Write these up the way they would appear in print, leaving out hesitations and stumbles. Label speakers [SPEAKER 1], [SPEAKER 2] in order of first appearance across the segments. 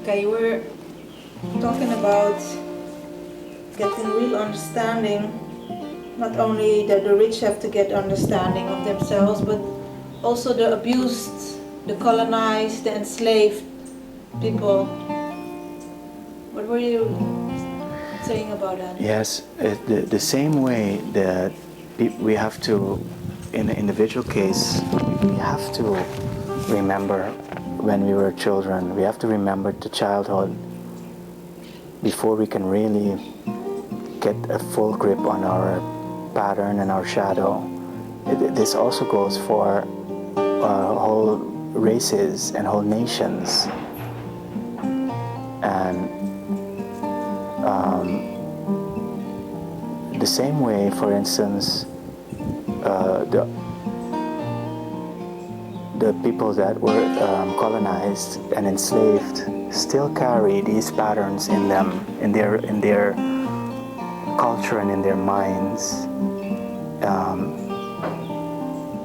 [SPEAKER 1] Okay, we're talking about getting real understanding. Not only that the rich have to get understanding of themselves, but also the abused, the colonized, the enslaved people. What were you saying about that?
[SPEAKER 2] Yes, the same way that we have to, in the individual case, we have to remember when we were children. We have to remember the childhood before we can really get a full grip on our pattern and our shadow. This also goes for whole races and whole nations. And the same way, for instance, the people that were colonized and enslaved still carry these patterns in them, in their culture and in their minds.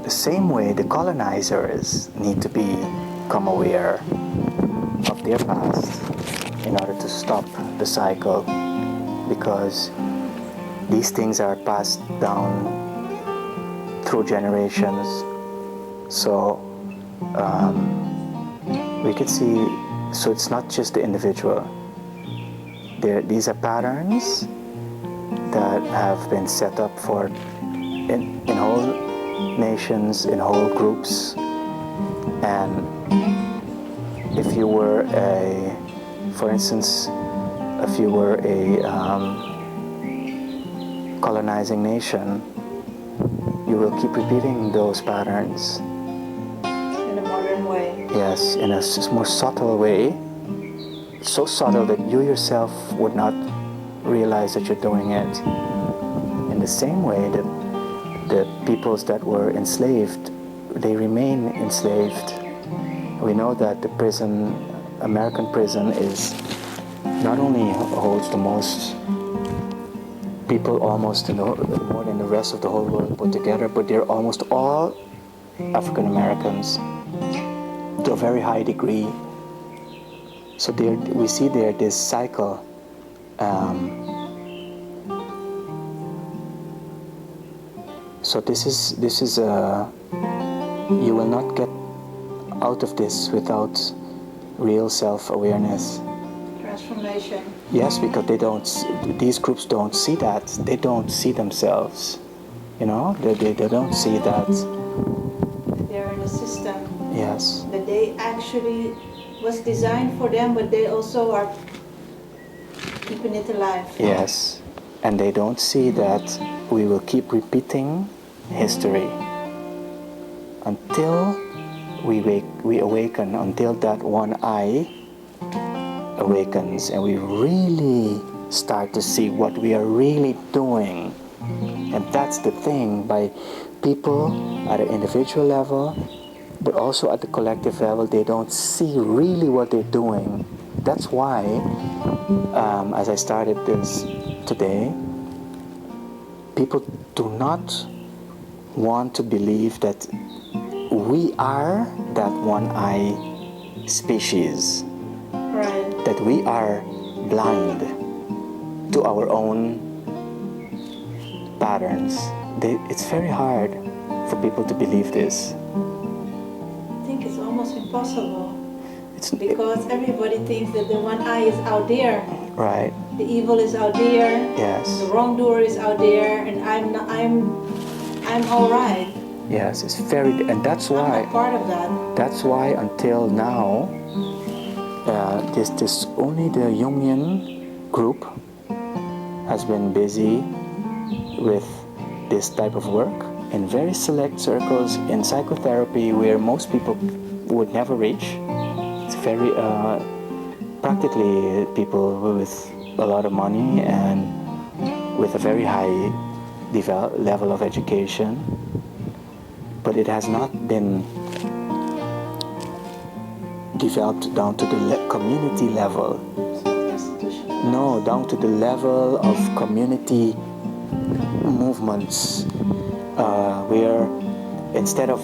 [SPEAKER 2] The same way the colonizers need to become aware of their past in order to stop the cycle, because these things are passed down through generations. So we could see, so it's not just the individual. These are patterns that have been set up for in whole nations, in whole groups. And if you were for instance, if you were a colonizing nation, you will keep repeating those patterns.
[SPEAKER 1] In a modern way.
[SPEAKER 2] Yes, in a more subtle way. So subtle that you yourself would not realize that you're doing it. In the same way that the peoples that were enslaved, they remain enslaved. We know that the prison, American prison, is not only holds the most people almost more than the rest of the whole world put together, but they're almost all African Americans to a very high degree. So we see there this cycle. So this is you will not get out of this without real self-awareness.
[SPEAKER 1] Transformation.
[SPEAKER 2] Yes, because these groups don't see that. They don't see themselves. You know, they don't see that.
[SPEAKER 1] They're in a system.
[SPEAKER 2] Yes.
[SPEAKER 1] That they actually was designed for them, but they also are keeping it alive.
[SPEAKER 2] Yes. And they don't see that we will keep repeating history until we awaken, until that one eye awakens and we really start to see what we are really doing. And that's the thing, by people at an individual level, but also at the collective level, they don't see really what they're doing. That's why, as I started this today, people do not want to believe that we are that one-eye species.
[SPEAKER 1] Right.
[SPEAKER 2] That we are blind to our own patterns. It's very hard for people to believe this.
[SPEAKER 1] I think it's almost impossible. Because everybody thinks that the one eye is out there.
[SPEAKER 2] Right.
[SPEAKER 1] The evil is out there.
[SPEAKER 2] Yes.
[SPEAKER 1] The wrongdoer is out there, and I'm all right.
[SPEAKER 2] Yes, it's very, and that's why.
[SPEAKER 1] I'm a part of that.
[SPEAKER 2] That's why until now, this only the Jungian group has been busy with this type of work in very select circles in psychotherapy, where most people would never reach. It's very practically people with a lot of money and with a very high level of education, but it has not been developed down to the community level. No, down to the level of community movements, where instead of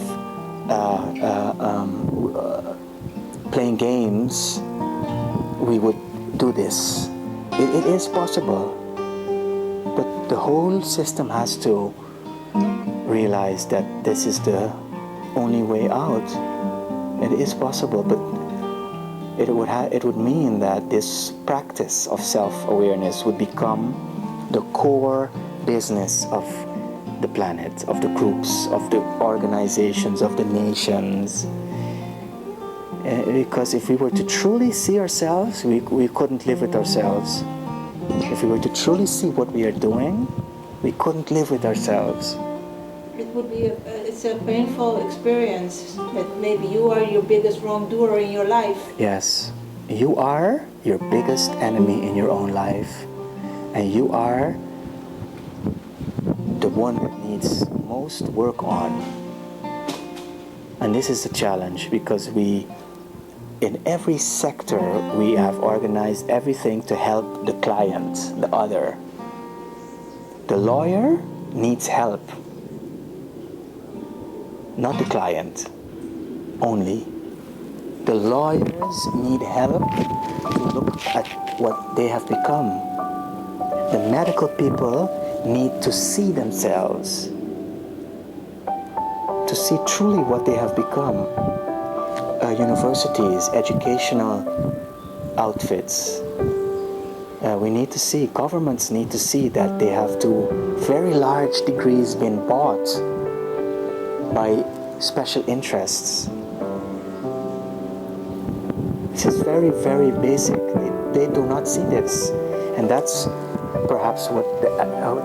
[SPEAKER 2] playing games we would do this. It is possible, but the whole system has to realize that this is the only way out. It is possible, but it would mean that this practice of self-awareness would become the core business of the planet, of the groups, of the organizations, of the nations. Because if we were to truly see ourselves, we couldn't live with ourselves. If we were to truly see what we are doing, we couldn't live with ourselves.
[SPEAKER 1] It would be it's a painful experience that maybe you are your biggest wrongdoer in your life.
[SPEAKER 2] Yes, you are your biggest enemy in your own life, and you are the one that needs most work on. And this is a challenge because in every sector, we have organized everything to help the client, the other. The lawyer needs help, not the client only. The lawyers need help to look at what they have become. The medical people need to see themselves, to see truly what they have become. Universities, educational outfits. We need to see, governments need to see that they have to very large degrees been bought by special interests. This is very, very basic. They do not see this. And that's perhaps what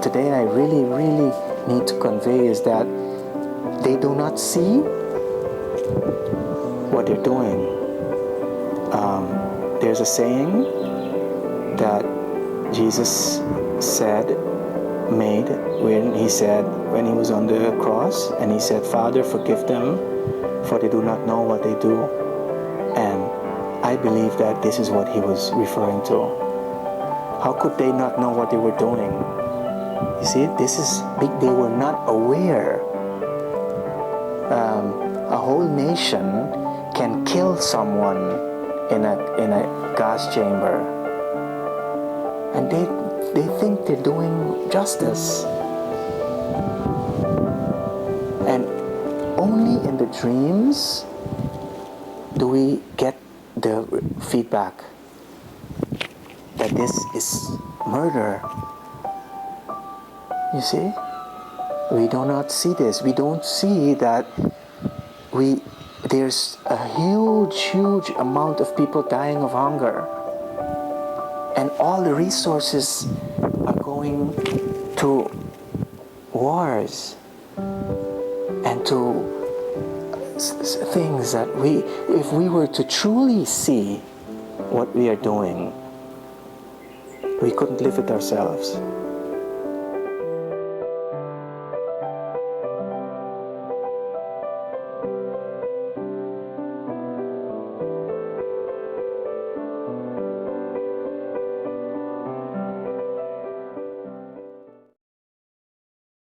[SPEAKER 2] today I really, really need to convey is that they do not see what they're doing. There's a saying that Jesus made when he was on the cross, and he said, "Father, forgive them, for they do not know what they do." And I believe that this is what he was referring to. How could they not know what they were doing? You see, this is big. They were not aware. A whole nation can kill someone in a gas chamber, and they think they're doing justice. And only in the dreams do we get the feedback that this is murder. You see, we do not see this. We don't see that there's a huge amount of people dying of hunger, and all the resources are going to wars and to things that if we were to truly see what we are doing, we couldn't live with ourselves.